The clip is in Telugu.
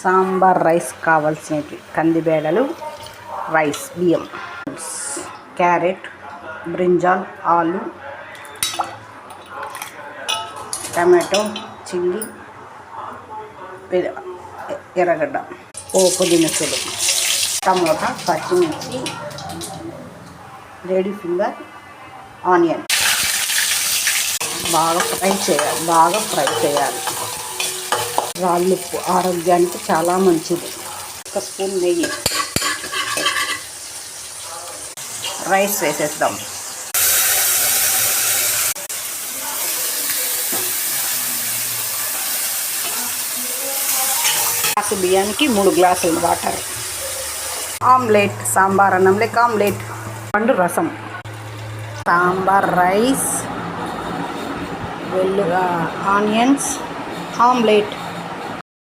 సాంబార్ రైస్ కావాల్సినవి కందిబేడలు, రైస్, బియ్యం, క్యారెట్, బ్రింజాల్, ఆలు, టమాటో, చిల్లీ, ఎర్రగడ్డ, పోపు దినుసులు, టమోటా, పచ్చిమిర్చి, లేడీ ఫింగర్, ఆనియన్. బాగా ఫ్రై చేయాలి. రాళ్ళుప్పు ఆరోగ్యానికి చాలా మంచిది. 1 స్పూన్ నెయ్యి. రైస్ వేసేద్దాం. గ్లాసు బియ్యానికి 3 గ్లాసులు వాటర్. ఆమ్లెట్, సాంబార్ అన్నం లేక ఆమ్లెట్. పండు రసం, సాంబార్ రైస్, ఆనియన్స్, ఆమ్లెట్.